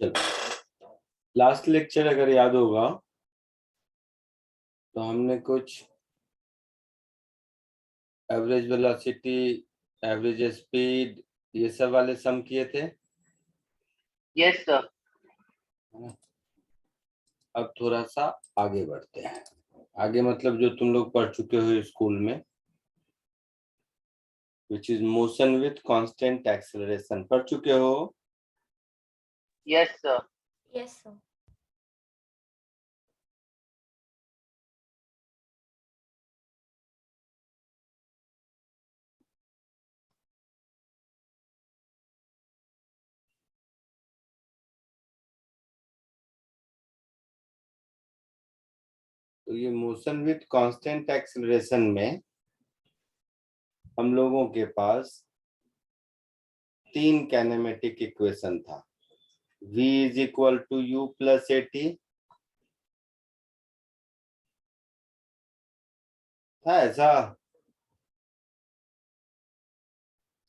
चलो, last lecture अगर याद होगा तो हमने कुछ एवरेज वेलोसिटी, एवरेज स्पीड, ये सब वाले सम किए थे। Yes sir. अब थोड़ा सा आगे बढ़ते हैं। आगे मतलब जो तुम लोग पढ़ चुके हो स्कूल में, which is motion with constant acceleration, पढ़ चुके हो। Yes sir. Yes sir. तो ये मोशन विथ कांस्टेंट एक्सेलरेशन में हम लोगों के पास 3 काइनेमेटिक इक्वेशन था। v is equal to u plus a t था ऐसा।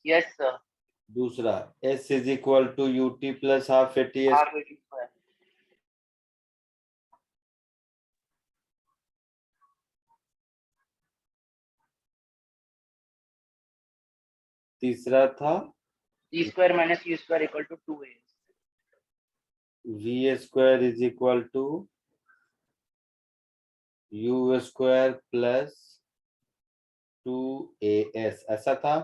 Yes sir. दूसरा s is equal to u t plus half a t. Half a t square. तीसरा था t square minus u square equal to 2a। v square is equal to u square plus 2as, ऐसा था।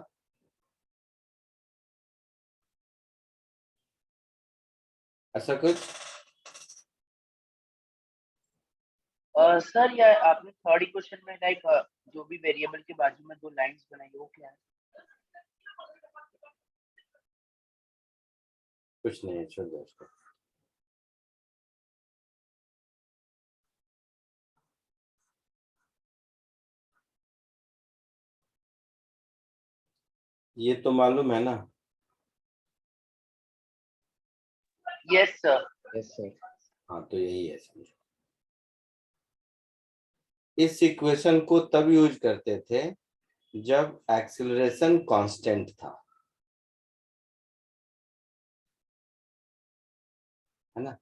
ऐसा कुछ। Sir या आपने third equation में like जो भी वेरिएबल के बाजू में 2 लाइंस बनाई वो क्या है? कुछ नहीं, छोड़ दो उसको। ये तो मालूम है ना। Yes sir. Yes sir. हाँ, तो यही है, समझो। इस इक्वेशन को तब यूज करते थे जब एक्सीलरेशन कांस्टेंट था, है ना।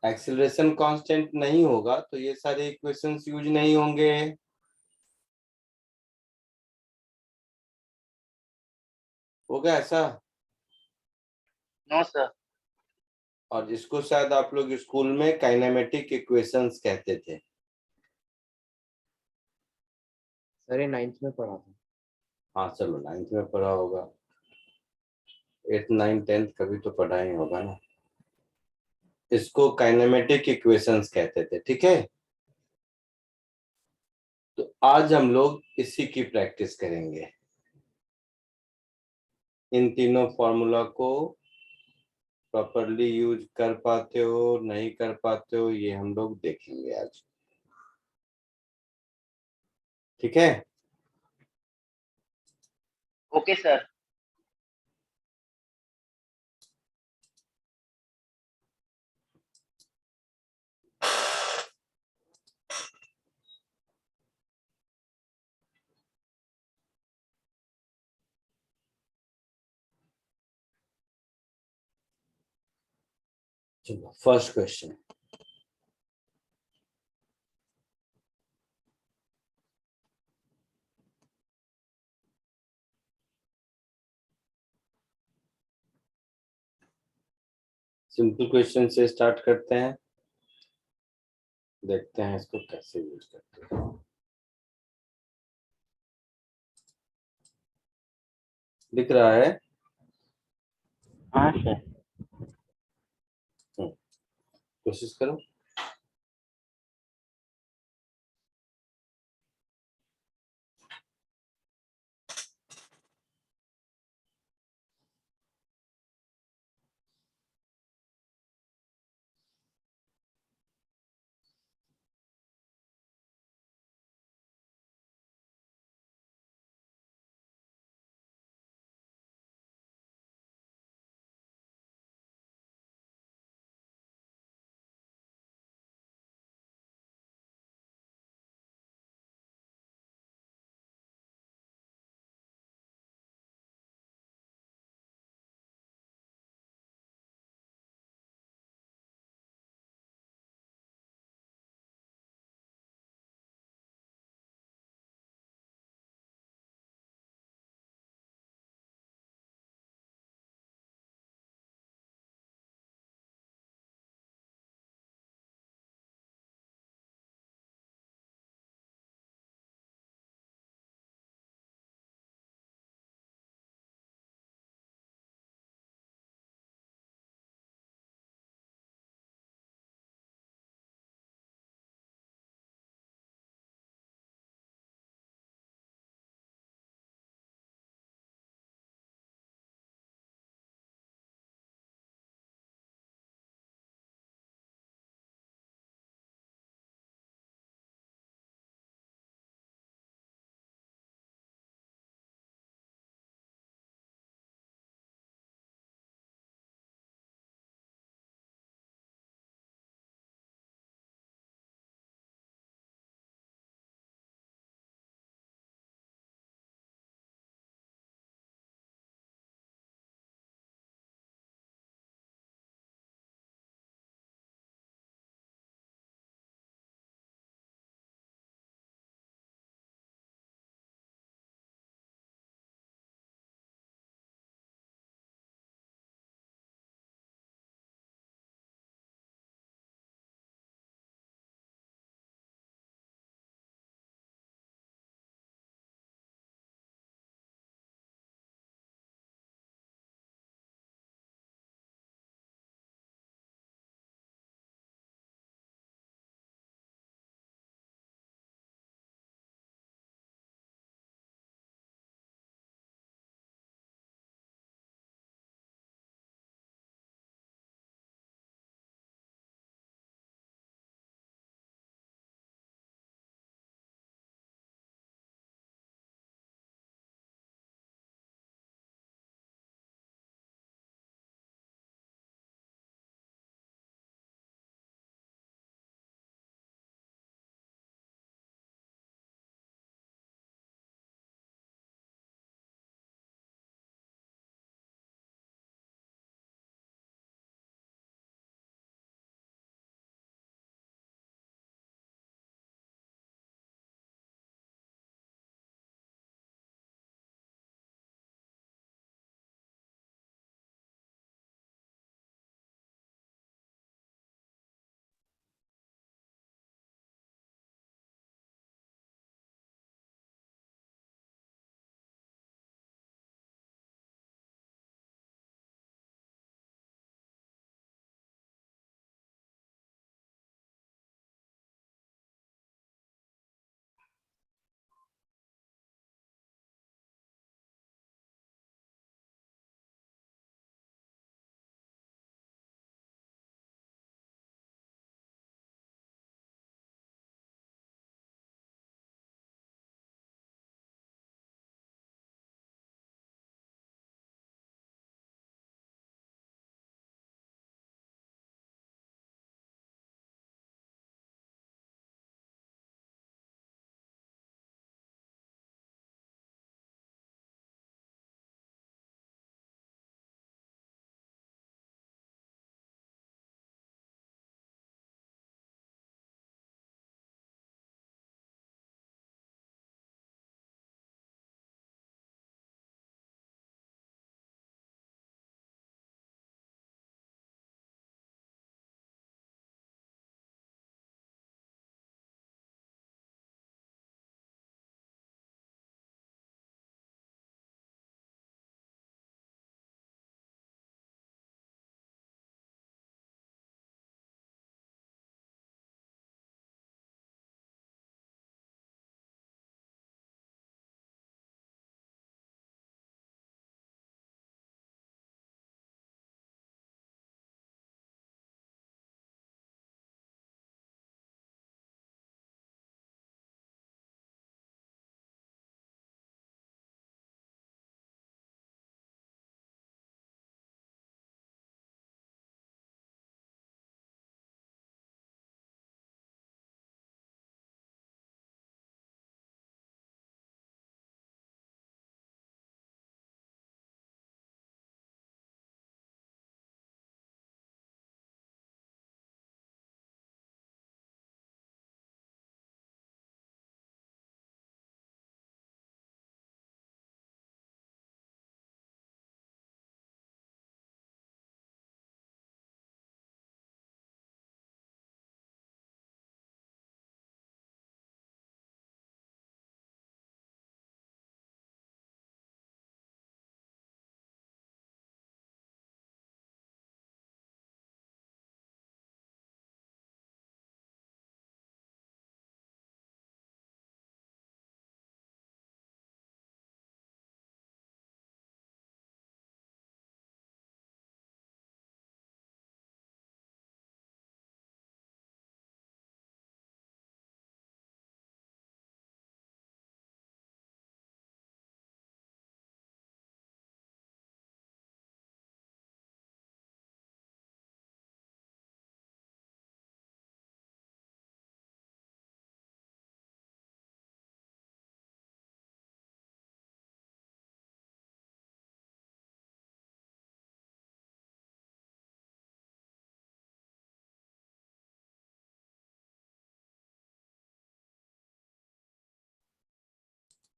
एक्सीलरेशन कांस्टेंट नहीं होगा तो ये सारे इक्वेशंस यूज नहीं होंगे। होगा ऐसा। No sir. और इसको शायद आप लोग स्कूल में काइनेमेटिक इक्वेशंस कहते थे। सर ये 9th में पढ़ा था। हाँ चलो, 9th में पढ़ा होगा, 8th 9th 10th कभी तो पढ़ा ही होगा ना। इसको काइनेमेटिक इक्वेशंस कहते थे, ठीक है। तो आज हम लोग इसी की प्रैक्टिस करेंगे। इन तीनों फॉर्मूला को प्रॉपरली यूज कर पाते हो नहीं कर पाते हो, ये हम लोग देखेंगे आज, ठीक है। Okay sir. चलो, फर्स्ट क्वेश्चन। सिंपल क्वेश्चन से स्टार्ट करते हैं, देखते हैं इसको कैसे यूज करते हैं। दिख रहा है? हाँ सर। कोशिश करो।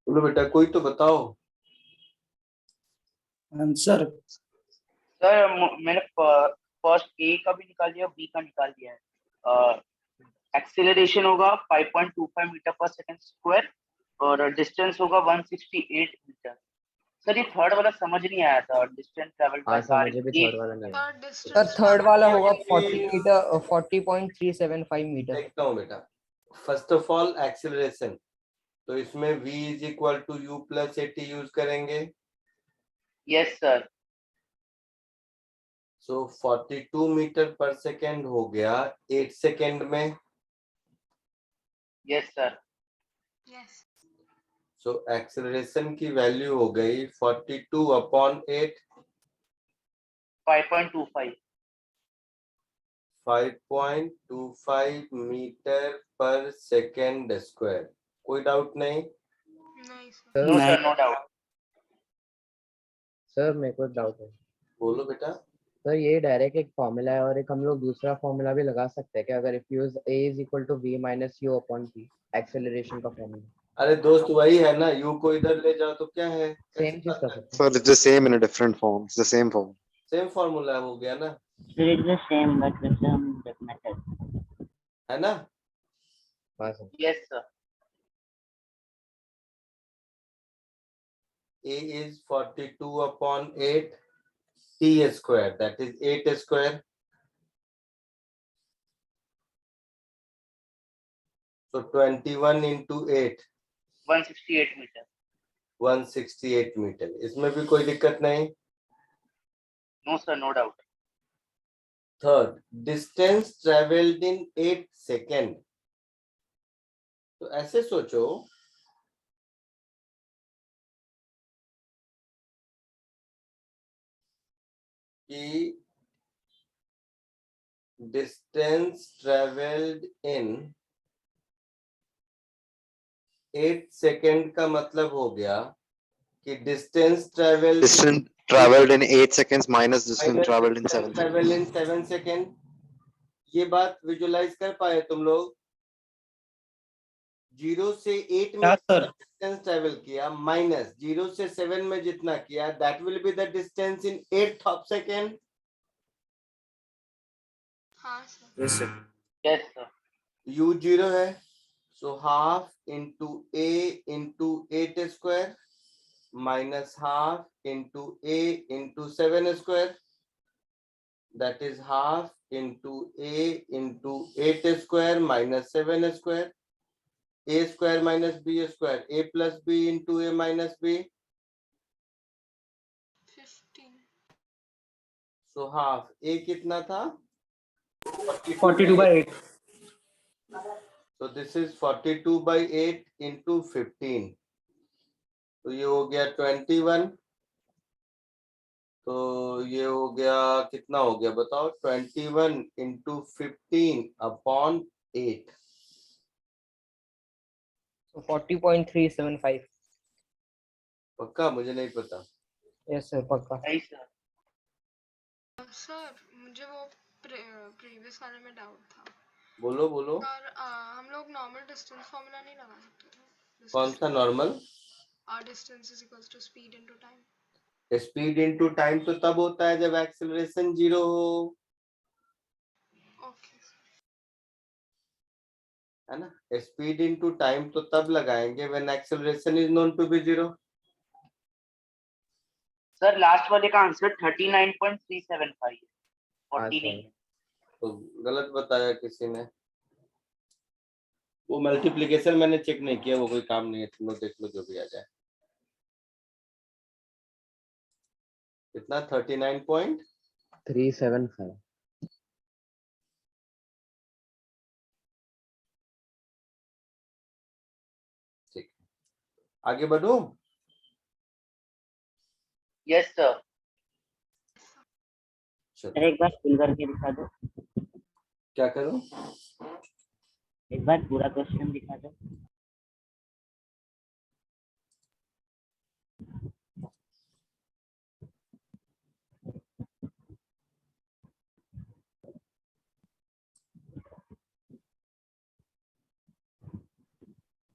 बोलो बेटा, कोई तो बताओ। आंसर सर मैंने फर्स्ट ए का भी निकाल दिया, बी का निकाल दिया है। एक्सीलरेशन होगा 5.25 मीटर पर सेकंड स्क्वायर और डिस्टेंस होगा 168 मीटर। सर ये थर्ड वाला समझ नहीं आया था, डिस्टेंस ट्रेवल्ड बाय हाँ सर कार मुझे भी ये। थर्ड वाला नहीं आया। थर्ड सर डिस्टेंस थर्ड वाला होगा ये 40 मीटर 40.375 मीटर। देखता हूँ बेटा। फर्स्ट ऑफ ऑल एक्सीलरेशन, तो इसमें v is equal to u plus a t use करेंगे। Yes sir. So 42 metre per second हो गया 8 सेकेंड में। Yes sir. Yes so acceleration की वैल्यू हो गई 42/8, 5.25। 5.25 मीटर पर सेकेंड स्क्वायर। कोई डाउट नहीं? नहीं सर। नो नहीं। Sir, no doubt. सर मेरे को डाउट है। बोलो बेटा। सर ये डायरेक्ट एक फॉर्मूला है और एक हम लोग दूसरा फॉर्मूला भी लगा सकते हैं क्या, अगर if use a is equal to v minus u upon p, acceleration का फॉर्मूला। अरे दोस्त वही है ना, यू को इधर ले जाओ तो क्या है, सेम चीज कर सकते Sir, it's the same in a different form. It's the same form. Same formula हो गया ना, So it's the same but with some different method. है ना? हैं। हाँ sir. Yes sir. a is 42/8 t square, that is 8 square. So 21 into 8, 168 metre. 168 metre. इसमें भी कोई दिक्कत नहीं। No sir, no doubt. Third, distance travelled in 8 second. तो ऐसे सोचो कि डिस्टेंस ट्रेवल्ड इन 8 सेकेंड का मतलब हो गया कि distance travelled Distance traveled in 8 seconds minus distance traveled in 7 travel in seconds. 7 second. ये बात विजुलाइज कर पाए तुम लोग? 0 से 8 में क्या सर? डिस्टेंस ट्रेवल किया माइनस 0 से 7 में जितना किया, that will be the distance in 8th of second. हाँ sir. Yes sir. Yes sir. u 0 है, so half into a into 8 square minus half into a into 7 square, that is half into a into 8 square minus 7 square, a square minus b square, a plus b into a minus b, 15 so half a कितना था? 42/8। so this is 42/8 into 15, तो ये हो गया 21। तो ये हो गया कितना हो गया बताओ? 21 into 15/8। तो 40.375। पक्का? मुझे नहीं पता। यस सर पक्का। नहीं सर। सर मुझे वो प्रीवियस वाले में डाउट था। बोलो बोलो। सर हम लोग नॉर्मल डिस्टेंस फॉर्मूला नहीं लगा सकते? कौन सा normal? Distance is equals to speed into time. Speed into time तो तब होता है जब एक्सेलरेशन 0 हो, ओके है ना? स्पीड इनटू टाइम तो तब लगाएंगे when acceleration is known to be 0। Sir last वाले का आंसर 39.375 है, 40 हाँ नहीं। सर। तो गलत बताया किसी ने। वो मल्टीप्लिकेशन मैंने चेक नहीं किया, वो कोई काम नहीं है, तुम लोग देख लो जो भी आ जाए। कितना? 39.375। 375। ठीक, आगे बढ़ो। Yes sir. सर एक बार फिल करके दिखा दो, क्या करूं? एक बार पूरा क्वेश्चन दिखा दो।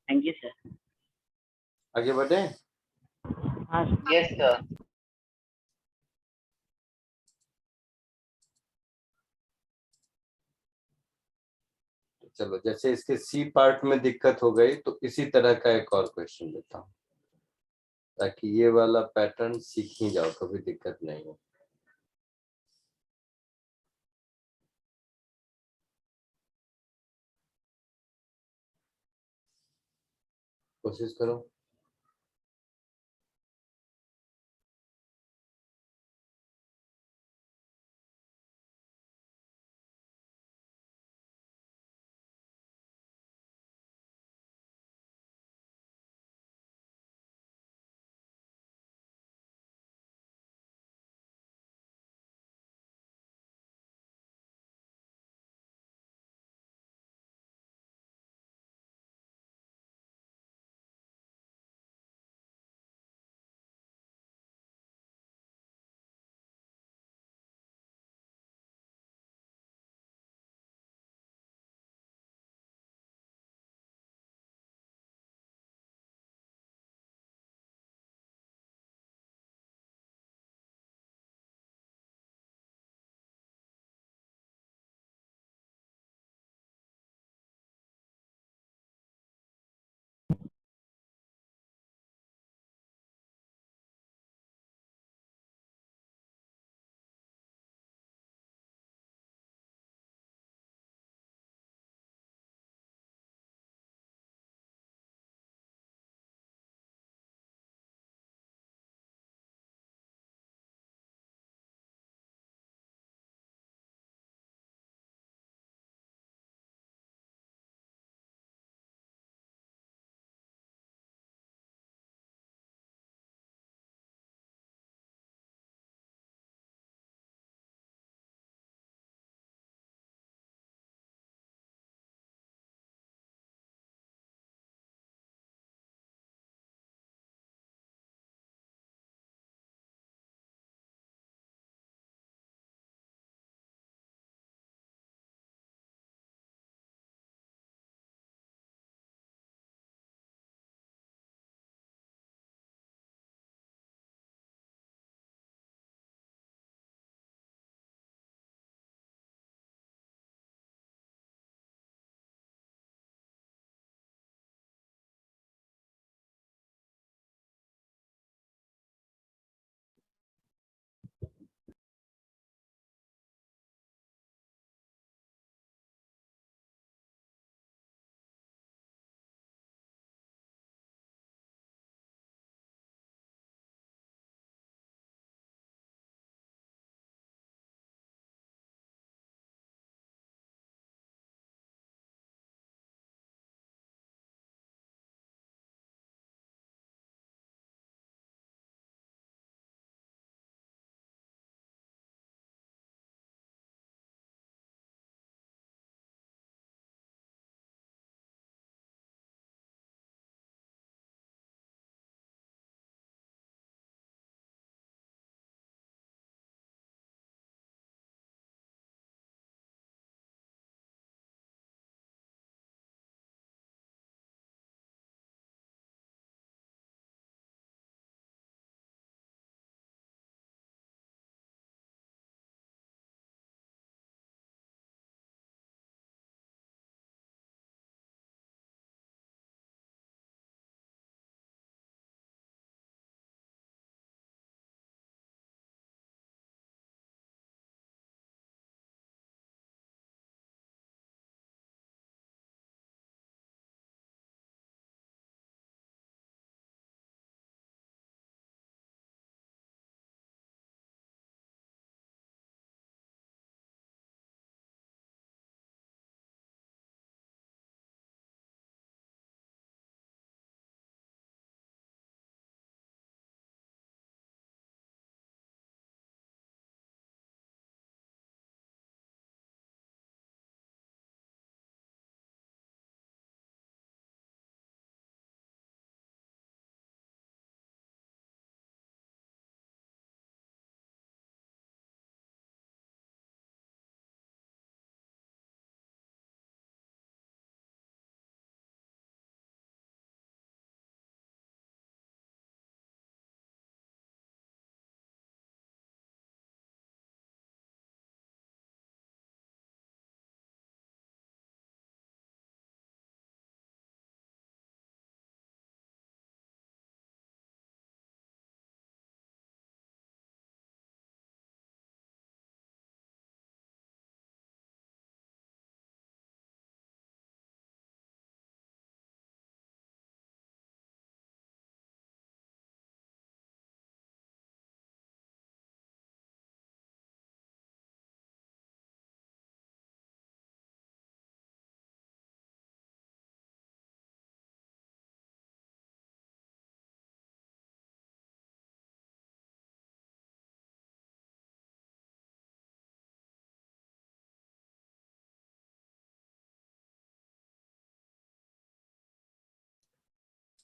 Thank you sir. आगे बढ़े। हाँ Yes, sir. चलो, जैसे इसके सी पार्ट में दिक्कत हो गई तो इसी तरह का एक और क्वेश्चन लेता हूँ, ताकि ये वाला पैटर्न सीख ही जाओ, कभी दिक्कत नहीं हो। कोशिश करो।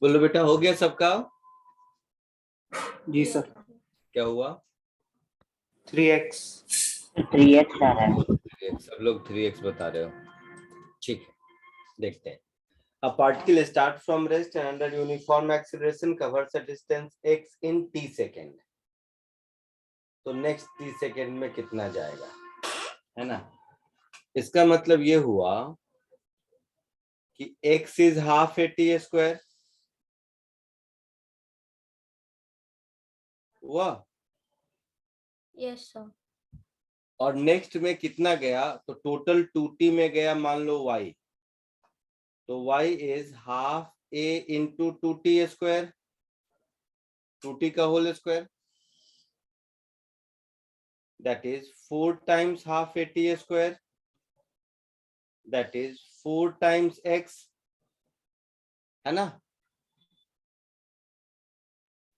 बोलो बेटा, हो गया सबका? जी सर। क्या हुआ? 3x। 3x आ रहा है। 3x, सब लोग 3x बता रहे हो। ठीक है, देखते हैं। A particle start from rest and under uniform acceleration covers a distance x in t second. तो नेक्स्ट t सेकेंड में कितना जाएगा, है ना? इसका मतलब ये हुआ कि x is half A T square हुआ, यस सर। और नेक्स्ट में कितना गया, तो टोटल 2t में गया मान लो y, तो y is half a into 2t square, 2t का whole square, that is 4 times half a t square, that is 4 times x, है ना?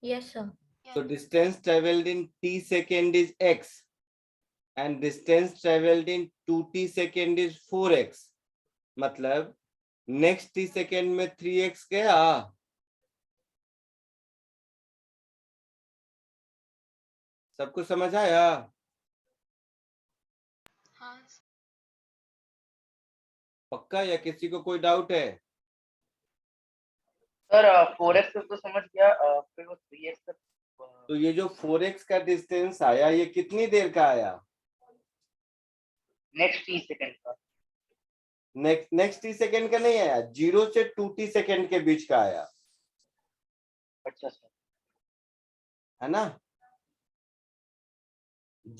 Yes sir. So distance traveled in t second is x and distance traveled in 2t second is 4x. मतलब next t second में 3x गया, सबको समझ आया? हाँ पक्का, या किसी को कोई डाउट है? सर 4x तो समझ गया, फिर वो 3x तक तो ये जो 4x का डिस्टेंस आया, ये कितनी देर का आया? नेक्स्ट t सेकंड का। नेक्स्ट टी सेकेंड का नहीं आया, 0 से 2t सेकेंड के बीच का आया, अच्छा सर। है ना?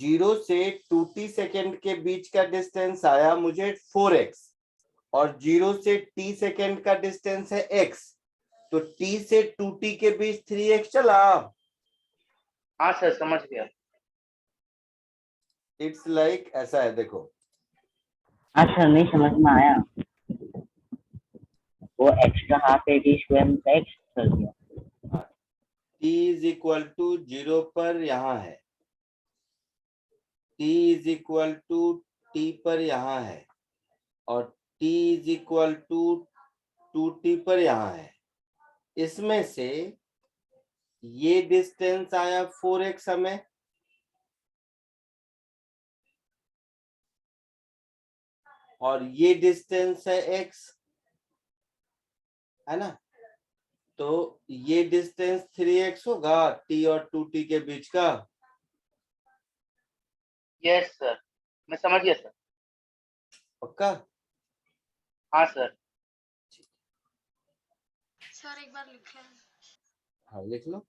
0 से 2t सेकेंड के बीच का डिस्टेंस आया मुझे 4x, और 0 से t सेकेंड का डिस्टेंस है x, तो t से 2t के बीच 3x चला। हाँ सर समझ गया। इट्स लाइक ऐसा है, देखो हाँ सर, नहीं समझ में आया। वो extra half A T square में x कर दिया। t इज इक्वल टू 0 पर यहाँ है, t is equal to t पर यहाँ है, और t is equal to 2t पर यहाँ है। इसमें से ये डिस्टेंस आया 4x हमें, और ये डिस्टेंस है x, है ना? तो ये डिस्टेंस 3x होगा t और 2t के बीच का। यस सर, मैं समझ गया सर। पक्का? हाँ सर। सर एक बार लिख लें। हाँ लिख लो।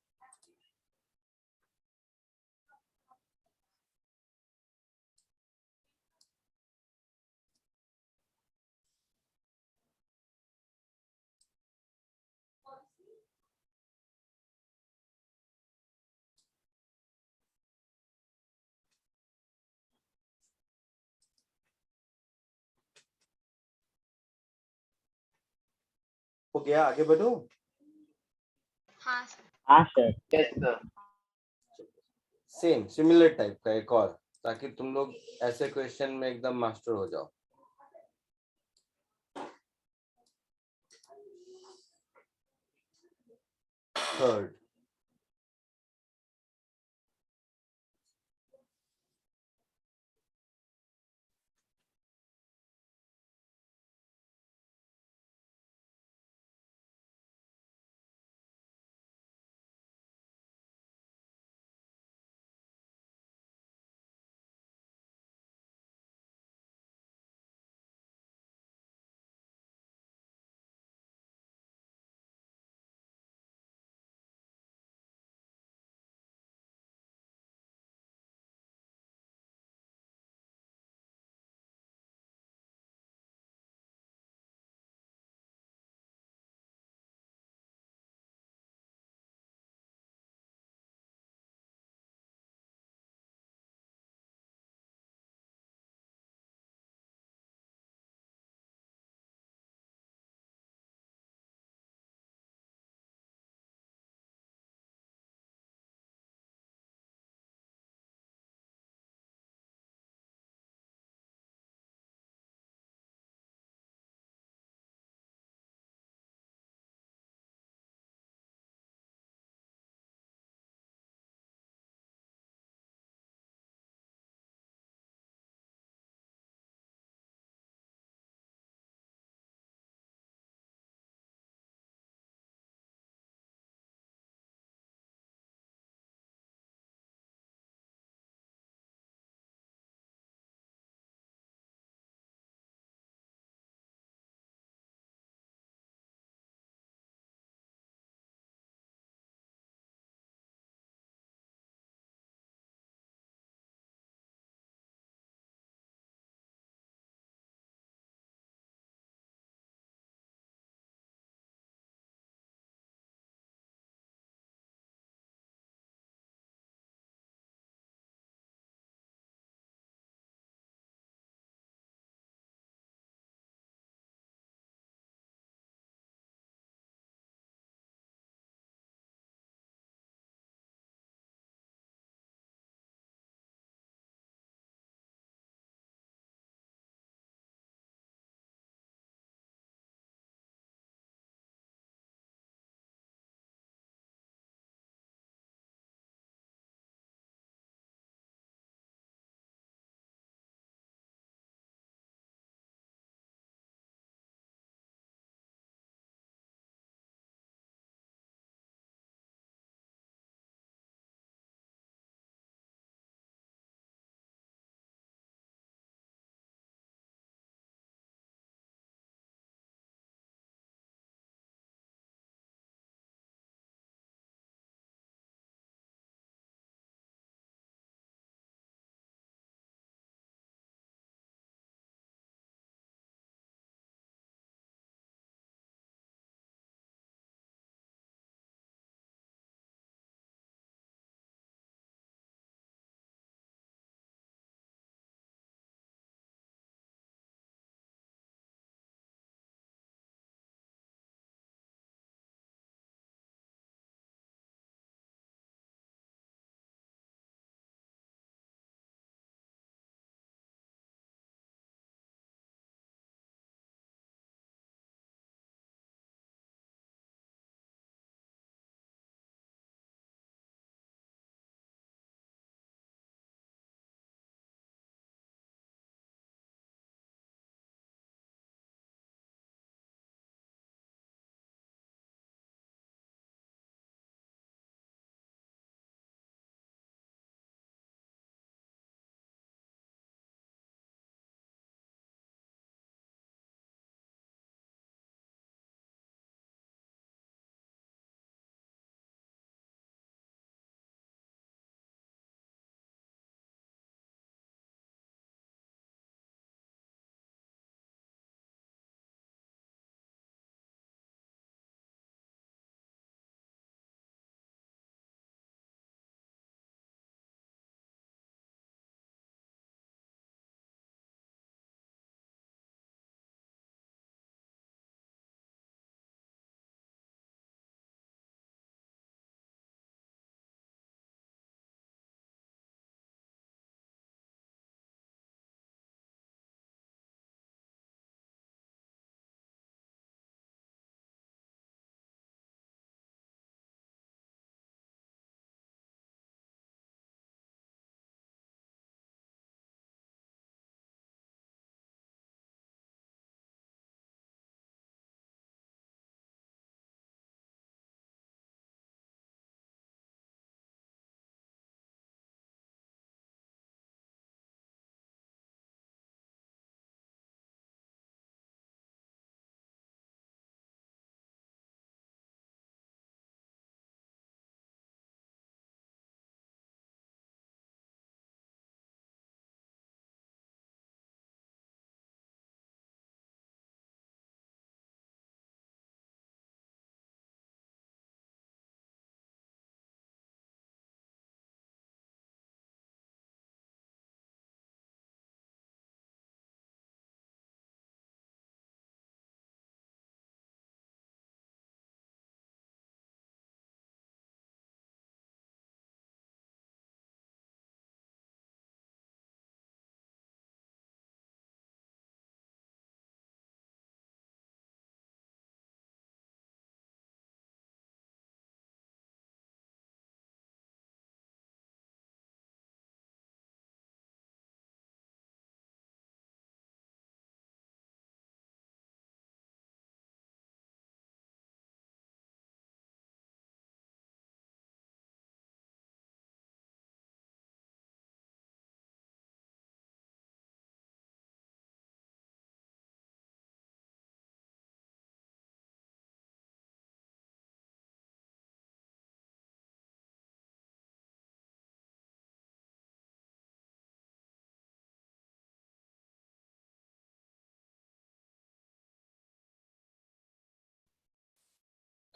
हो गया, आगे बढ़ो। हाँ सर। हाँ sir. Yes sir. Same similar type का एक और, ताकि तुम लोग ऐसे क्वेश्चन में एकदम मास्टर हो जाओ। थर्ड,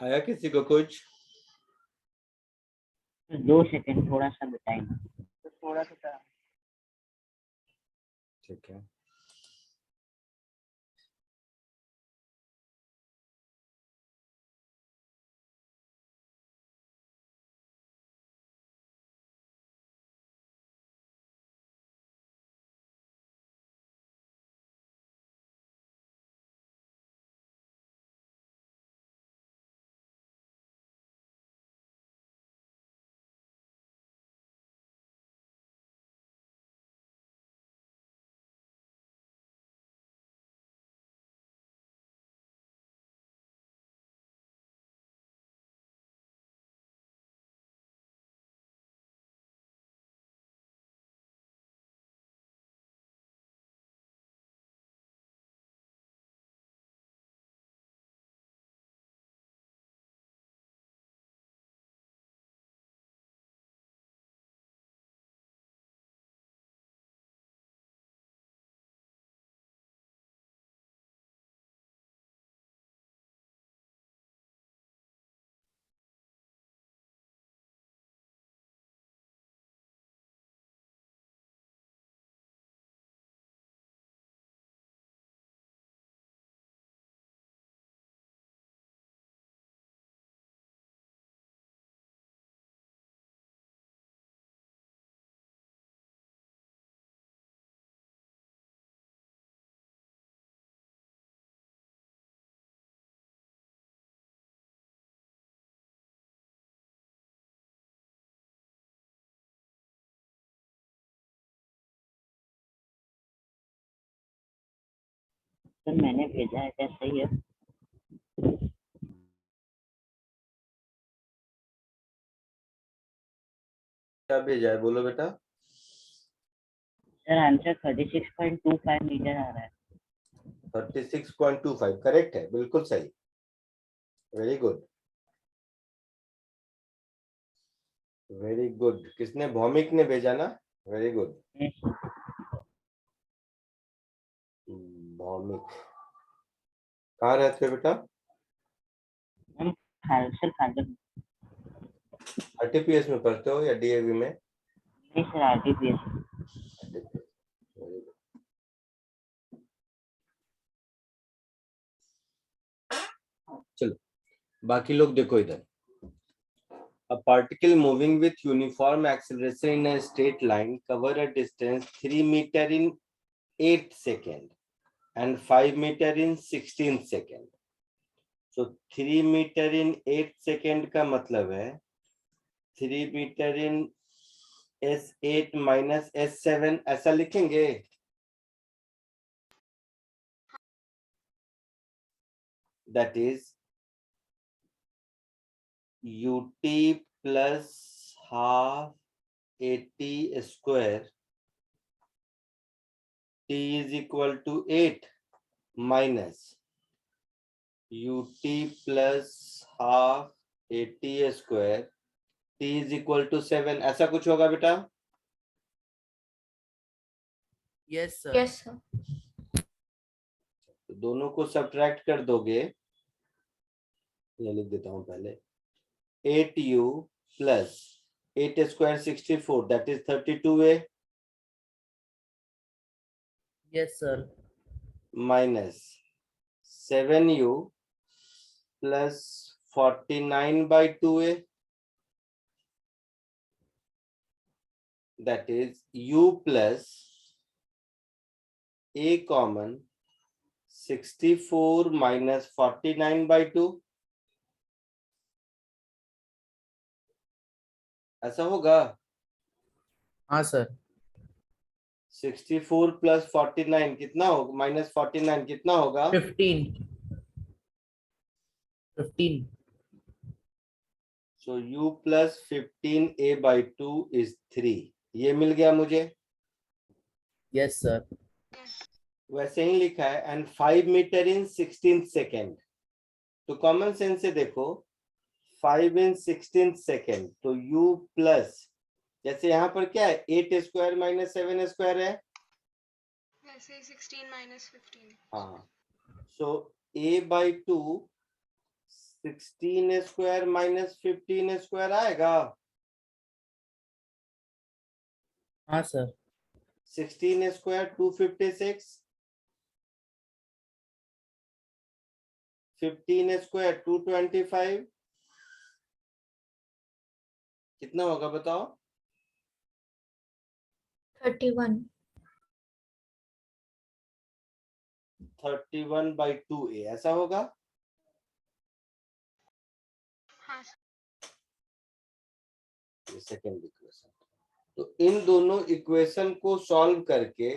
आया किसी को कुछ? 2 सेकंड थोड़ा सा बताएं। तो थोड़ा सा ठीक है। सर मैंने भेजा है, क्या सही है? क्या भेजा है बोलो बेटा? सर आंसर 36.25 मीटर आ रहा है। 36.25 करेक्ट है, बिल्कुल सही। Very good, very good. किसने? भौमिक ने भेजा ना? Very good. भौमिक कहाँ रहते हो बेटा? सर खाजर। आरटीपीएस में पढ़ते हो या डीएवी में? नहीं सर, RTPS। Very good. चलो बाकी लोग देखो इधर। A particle moving with uniform acceleration in a straight line cover a distance 3 meter in 8 second and 5 meter in 16 second. So 3 meter in 8 second का मतलब है 3 meter in S8 minus S7 ऐसा लिखेंगे। That is UT plus half AT square T is equal to 8 minus UT plus half AT square T is equal to 7 ऐसा कुछ होगा बेटा? Yes, sir. Yes, sir. तो दोनों को सब्ट्रैक्ट कर दोगे, ये लिख देता हूं पहले। 8U plus 8 square 64 that is 32A Yes, sir. minus 7U plus 49 by 2A that is U plus A common 64 minus 49 by 2 ऐसा होगा? हाँ सर। 64 plus 49 कितना होगा? minus 49 कितना होगा? 15. So U plus 15A by 2 is 3. ये मिल गया मुझे। Yes, sir. वैसे ही लिखा है and 5 meter in 16 second. तो कॉमन सेंस से देखो 5 in 16 second तो U plus जैसे यहाँ पर क्या है 8 स्क्वायर माइनस 7 स्क्वायर है, वैसे ही 16 minus 15। हाँ। सो A by 2 16 square minus 15 square आएगा। हाँ सर। 16 स्क्वायर 256, 15 स्क्वायर 225, कितना होगा बताओ? 31. 31/2a ऐसा होगा। हाँ सर। ये सेकेंड इक्वेशन। तो इन दोनों इक्वेशन को सॉल्व करके,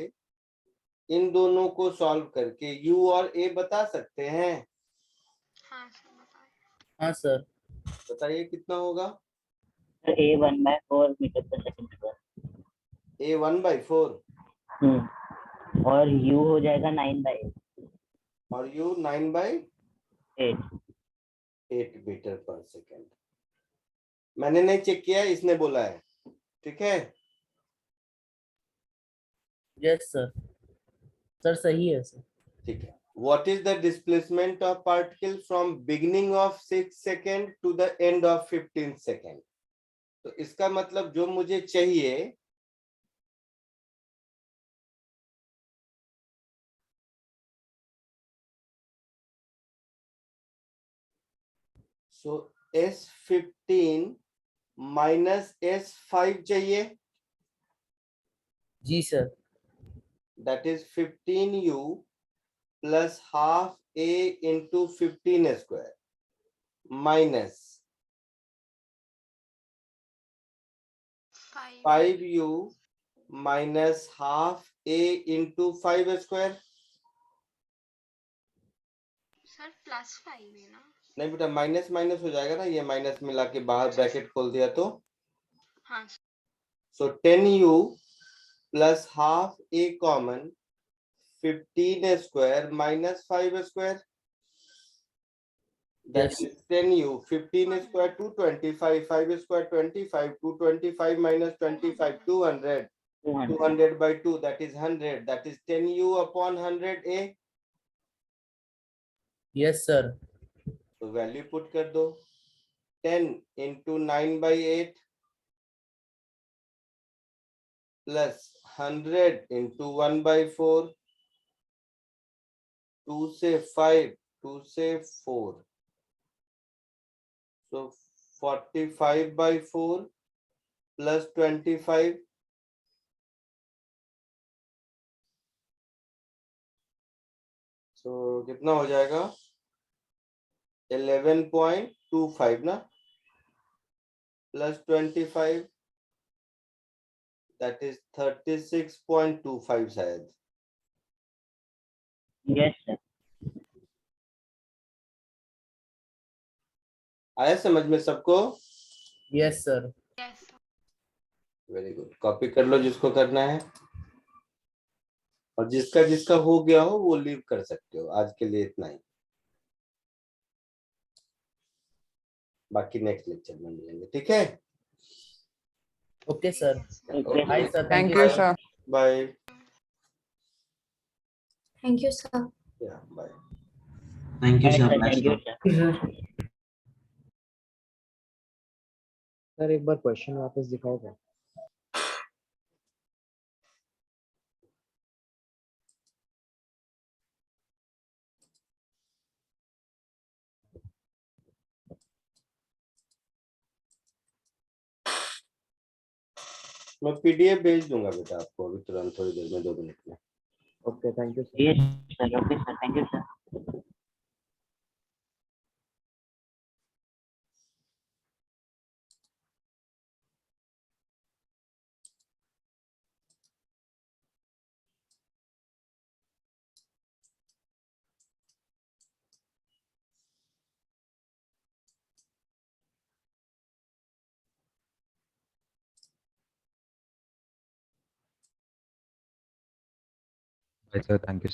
इन दोनों को सॉल्व करके u और a बता सकते हैं। हाँ सर बताइए। हाँ सर। बताइए कितना होगा? A 1/4 मीटर पर सेकंड स्क्वायर। a 1/4 और U हो जाएगा 9/8। और u 9/8 8। Metre per second. मैंने नहीं चेक किया है, इसने बोला है। ठीक है। Yes sir. सर सही है सर। ठीक है। What is the displacement of particle from beginning of 6 second to the end of 15 second? तो इसका मतलब जो मुझे चाहिए, सो S15 माइनस S5 चाहिए। जी sir. That is 15u plus half a into 15 square minus 5. 5u minus half a into 5 square। Sir +5 है ना? नहीं बेटा, माइनस माइनस हो जाएगा ना, ये माइनस मिला के बाहर ब्रैकेट खोल दिया तो। हाँ sir. So 10u plus half a common 15 square minus 5 square. That Yes. is 10u, 15 square 225, 5 square 25, 225 minus 25, 200, 200 by 2, that is 100, that is 10u upon 100a। Yes sir. तो वैल्यू पुट कर दो, 10 into 9/8 plus 100 into 1/4, 2 से 5, 2 से 4, so 45/4 plus 25, so कितना हो जाएगा? 11.25 ना, plus 25, that is 36.25 शायद। Yes sir. आया समझ में सबको? Yes sir. Yes sir. Very good, copy कर लो जिसको करना है, और जिसका जिसका हो गया हो वो लीव कर सकते हो। आज के लिए इतना ही, बाकी नेक्स्ट लेक्चर में मिलेंगे। ठीक है, Okay sir. Okay. Hi sir. Thank Thank you, you sir. Bye. Thank you, sir. Bye. Thank you, Bye sir. sir. Bye, Thank you sir. sir. Sir एक बार क्वेश्चन वापस दिखाओगे? मैं पीडीएफ भेज दूंगा बेटा आपको अभी तुरंत, थोड़ी देर में, 2 मिनट में। Okay thank you sir. Yes sir. Okay sir. Thank you sir. Right, sir. Thank you.